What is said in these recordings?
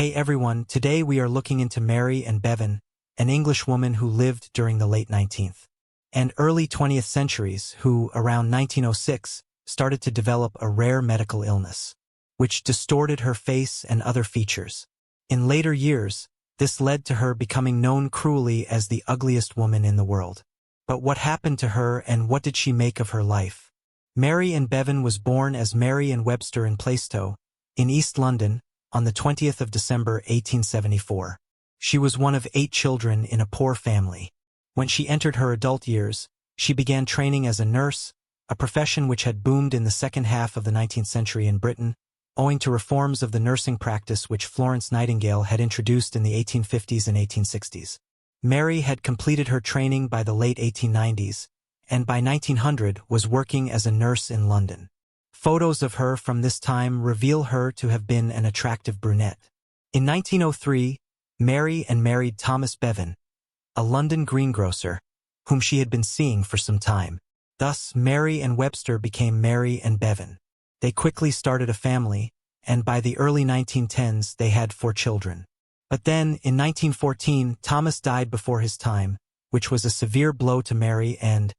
Hey everyone, today we are looking into Mary Ann Bevan, an English woman who lived during the late 19th and early 20th centuries who, around 1906, started to develop a rare medical illness, which distorted her face and other features. In later years, this led to her becoming known cruelly as the ugliest woman in the world. But what happened to her and what did she make of her life? Mary Ann Bevan was born as Mary Ann Webster in Plaistow, in East London, on the 20th of December 1874. She was one of 8 children in a poor family. When she entered her adult years, she began training as a nurse, a profession which had boomed in the second half of the 19th century in Britain, owing to reforms of the nursing practice which Florence Nightingale had introduced in the 1850s and 1860s. Mary had completed her training by the late 1890s, and by 1900 was working as a nurse in London. Photos of her from this time reveal her to have been an attractive brunette. In 1903, Mary Ann married Thomas Bevan, a London greengrocer, whom she had been seeing for some time. Thus, Mary Ann Webster became Mary Ann Bevan. They quickly started a family, and by the early 1910s they had 4 children. But then, in 1914, Thomas died before his time, which was a severe blow to Mary Ann,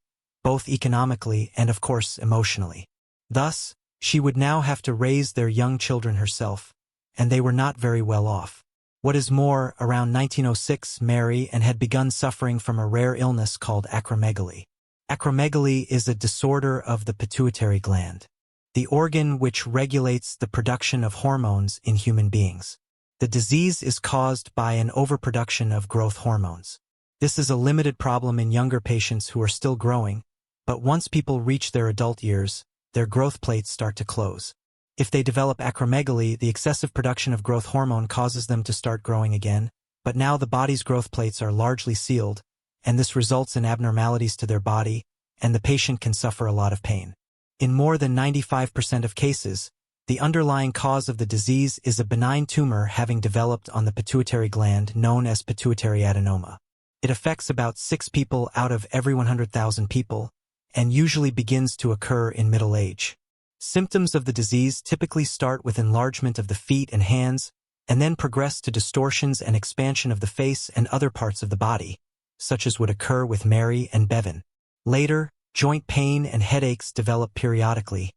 both economically and of course emotionally. Thus, she would now have to raise their young children herself, and they were not very well off. What is more, around 1906 Mary Ann had begun suffering from a rare illness called acromegaly. Acromegaly is a disorder of the pituitary gland, the organ which regulates the production of hormones in human beings. The disease is caused by an overproduction of growth hormones. This is a limited problem in younger patients who are still growing, but once people reach their adult years, their growth plates start to close. If they develop acromegaly, the excessive production of growth hormone causes them to start growing again, but now the body's growth plates are largely sealed, and this results in abnormalities to their body, and the patient can suffer a lot of pain. In more than 95% of cases, the underlying cause of the disease is a benign tumor having developed on the pituitary gland known as pituitary adenoma. It affects about 6 people out of every 100,000 people, and usually begins to occur in middle age. Symptoms of the disease typically start with enlargement of the feet and hands, and then progress to distortions and expansion of the face and other parts of the body, such as would occur with Mary Ann Bevan. Later, joint pain and headaches develop periodically,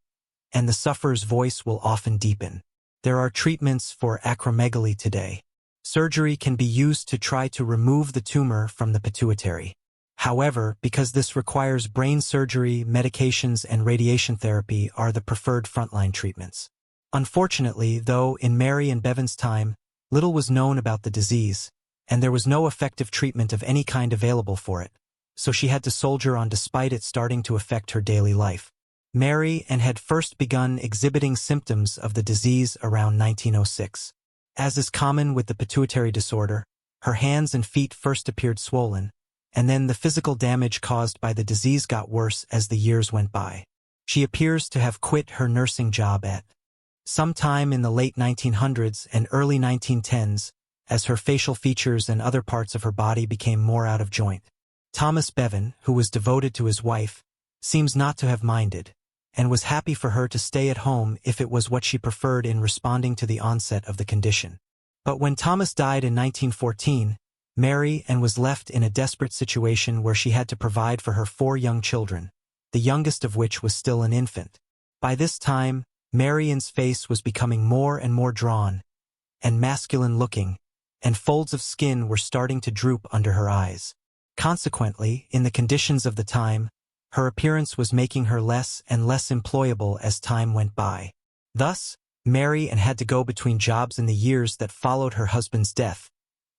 and the sufferer's voice will often deepen. There are treatments for acromegaly today. Surgery can be used to try to remove the tumor from the pituitary. However, because this requires brain surgery, medications and radiation therapy are the preferred frontline treatments. Unfortunately, though, in Mary Ann Bevan's time, little was known about the disease, and there was no effective treatment of any kind available for it, so she had to soldier on despite it starting to affect her daily life. Mary Ann had first begun exhibiting symptoms of the disease around 1906. As is common with the pituitary disorder, her hands and feet first appeared swollen, and then the physical damage caused by the disease got worse as the years went by. She appears to have quit her nursing job at some time in the late 1900s and early 1910s, as her facial features and other parts of her body became more out of joint. Thomas Bevan, who was devoted to his wife, seems not to have minded, and was happy for her to stay at home if it was what she preferred in responding to the onset of the condition. But when Thomas died in 1914, Mary Ann was left in a desperate situation where she had to provide for her 4 young children, the youngest of which was still an infant. By this time, Mary Ann's face was becoming more and more drawn and masculine-looking, and folds of skin were starting to droop under her eyes. Consequently, in the conditions of the time, her appearance was making her less and less employable as time went by. Thus, Mary Ann had to go between jobs in the years that followed her husband's death,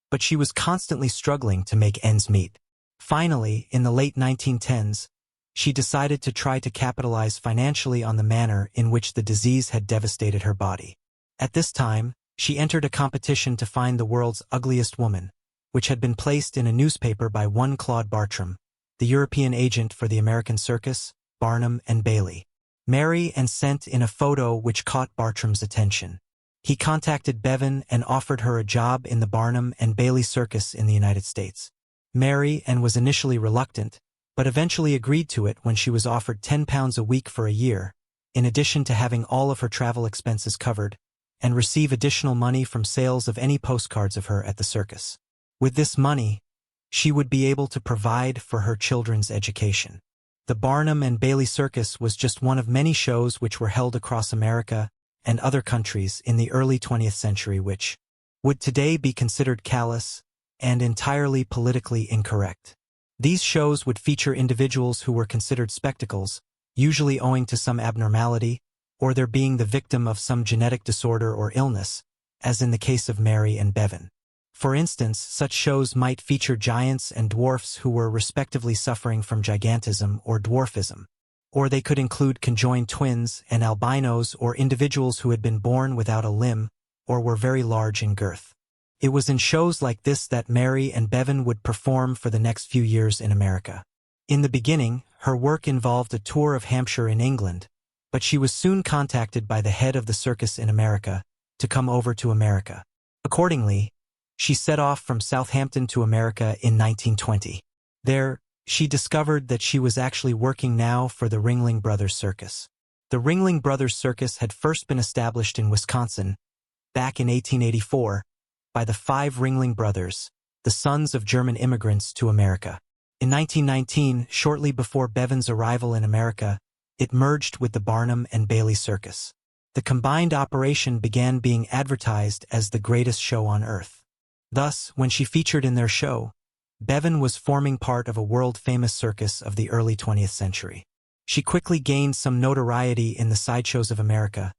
but she was constantly struggling to make ends meet. Finally, in the late 1910s, she decided to try to capitalize financially on the manner in which the disease had devastated her body. At this time, she entered a competition to find the world's ugliest woman, which had been placed in a newspaper by one Claude Bartram, the European agent for the American circus, Barnum and Bailey. Mary Ann sent in a photo which caught Bartram's attention. He contacted Bevan and offered her a job in the Barnum and Bailey circus in the United States. Mary Ann was initially reluctant, but eventually agreed to it when she was offered £10 a week for a year, in addition to having all of her travel expenses covered, and receive additional money from sales of any postcards of her at the circus. With this money, she would be able to provide for her children's education. The Barnum and Bailey Circus was just one of many shows which were held across America and other countries in the early 20th century which would today be considered callous and entirely politically incorrect. These shows would feature individuals who were considered spectacles, usually owing to some abnormality, or their being the victim of some genetic disorder or illness, as in the case of Mary Ann Bevan. For instance, such shows might feature giants and dwarfs who were respectively suffering from gigantism or dwarfism. Or they could include conjoined twins and albinos or individuals who had been born without a limb or were very large in girth. It was in shows like this that Mary Ann Bevan would perform for the next few years in America. In the beginning, her work involved a tour of Hampshire in England, but she was soon contacted by the head of the circus in America to come over to America. Accordingly, she set off from Southampton to America in 1920. There, she discovered that she was actually working now for the Ringling Brothers Circus. The Ringling Brothers Circus had first been established in Wisconsin, back in 1884, by the 5 Ringling Brothers, the sons of German immigrants to America. In 1919, shortly before Bevan's arrival in America, it merged with the Barnum and Bailey Circus. The combined operation began being advertised as the greatest show on earth. Thus, when she featured in their show, Bevan was forming part of a world-famous circus of the early 20th century. She quickly gained some notoriety in the sideshows of America,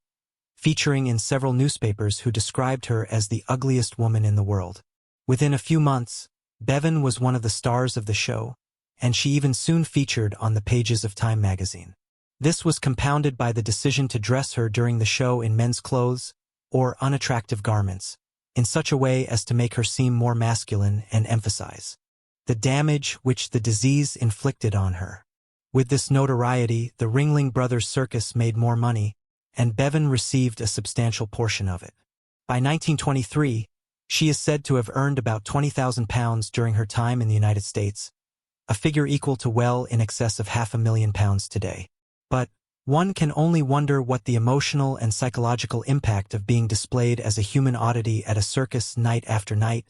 featuring in several newspapers who described her as the ugliest woman in the world. Within a few months, Bevan was one of the stars of the show, and she even soon featured on the pages of Time magazine. This was compounded by the decision to dress her during the show in men's clothes or unattractive garments, in such a way as to make her seem more masculine and emphasize the damage which the disease inflicted on her. With this notoriety, the Ringling Brothers Circus made more money, and Bevan received a substantial portion of it. By 1923, she is said to have earned about £20,000 during her time in the United States, a figure equal to well in excess of £500,000 today. But one can only wonder what the emotional and psychological impact of being displayed as a human oddity at a circus night after night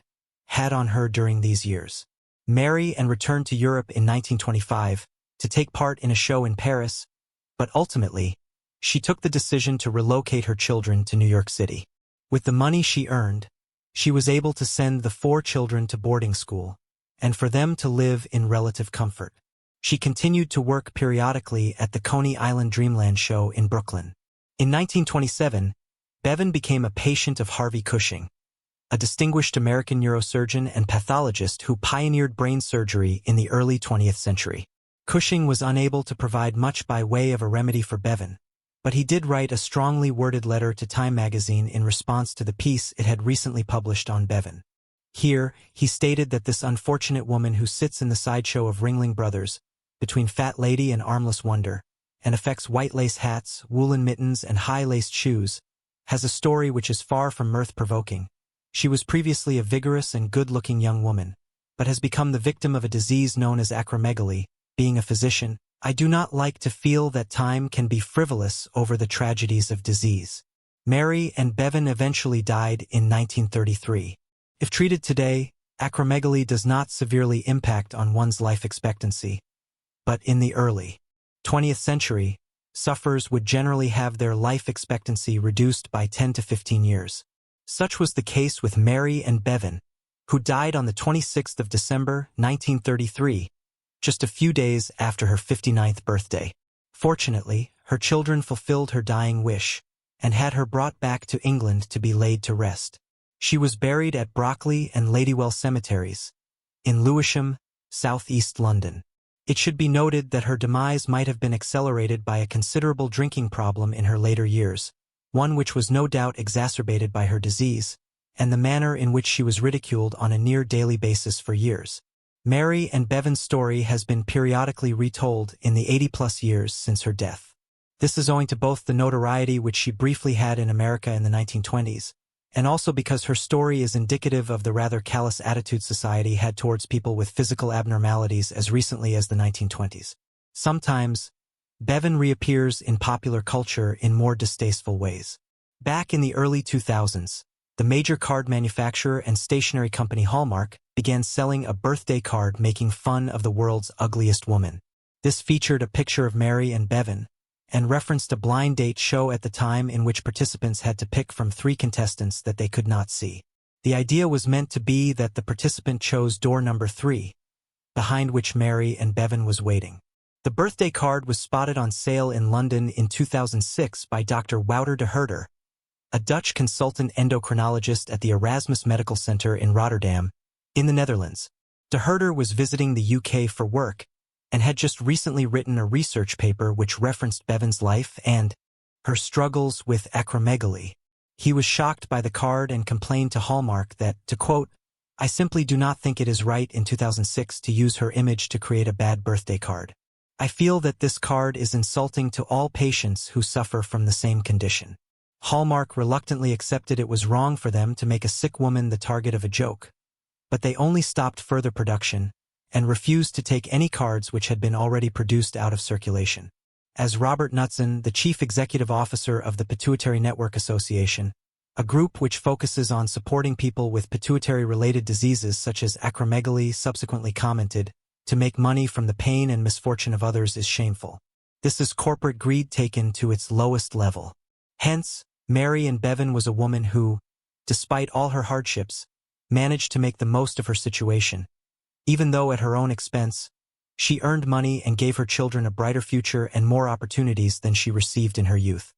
had on her during these years. Mary Ann returned to Europe in 1925 to take part in a show in Paris, but ultimately, she took the decision to relocate her children to New York City. With the money she earned, she was able to send the 4 children to boarding school, and for them to live in relative comfort. She continued to work periodically at the Coney Island Dreamland show in Brooklyn. In 1927, Bevan became a patient of Harvey Cushing, a distinguished American neurosurgeon and pathologist who pioneered brain surgery in the early 20th century. Cushing was unable to provide much by way of a remedy for Bevan, but he did write a strongly worded letter to Time magazine in response to the piece it had recently published on Bevan. Here, he stated that this unfortunate woman who sits in the sideshow of Ringling Brothers, between Fat Lady and Armless Wonder, and affects white lace hats, woolen mittens, and high-laced shoes, has a story which is far from mirth-provoking. She was previously a vigorous and good-looking young woman, but has become the victim of a disease known as acromegaly. Being a physician, I do not like to feel that time can be frivolous over the tragedies of disease. Mary Ann Bevan eventually died in 1933. If treated today, acromegaly does not severely impact on one's life expectancy, but in the early 20th century, sufferers would generally have their life expectancy reduced by 10 to 15 years. Such was the case with Mary Ann Bevan, who died on the 26th of December, 1933, just a few days after her 59th birthday. Fortunately, her children fulfilled her dying wish and had her brought back to England to be laid to rest. She was buried at Brockley and Ladywell cemeteries, in Lewisham, southeast London. It should be noted that her demise might have been accelerated by a considerable drinking problem in her later years, one which was no doubt exacerbated by her disease, and the manner in which she was ridiculed on a near-daily basis for years. Mary Ann Bevan's story has been periodically retold in the 80-plus years since her death. This is owing to both the notoriety which she briefly had in America in the 1920s, and also because her story is indicative of the rather callous attitude society had towards people with physical abnormalities as recently as the 1920s. Sometimes, Bevan reappears in popular culture in more distasteful ways. Back in the early 2000s, the major card manufacturer and stationery company Hallmark began selling a birthday card making fun of the world's ugliest woman. This featured a picture of Mary Ann Bevan and referenced a blind date show at the time in which participants had to pick from 3 contestants that they could not see. The idea was meant to be that the participant chose door number 3, behind which Mary Ann Bevan was waiting. The birthday card was spotted on sale in London in 2006 by Dr. Wouter de Herder, a Dutch consultant endocrinologist at the Erasmus Medical Center in Rotterdam, in the Netherlands. De Herder was visiting the UK for work and had just recently written a research paper which referenced Bevan's life and her struggles with acromegaly. He was shocked by the card and complained to Hallmark that, to quote, "I simply do not think it is right in 2006 to use her image to create a bad birthday card. I feel that this card is insulting to all patients who suffer from the same condition." Hallmark reluctantly accepted it was wrong for them to make a sick woman the target of a joke, but they only stopped further production and refused to take any cards which had been already produced out of circulation. As Robert Knudsen, the chief executive officer of the Pituitary Network Association, a group which focuses on supporting people with pituitary-related diseases such as acromegaly, subsequently commented, "To make money from the pain and misfortune of others is shameful. This is corporate greed taken to its lowest level." Hence, Mary Ann Bevan was a woman who, despite all her hardships, managed to make the most of her situation. Even though at her own expense, she earned money and gave her children a brighter future and more opportunities than she received in her youth.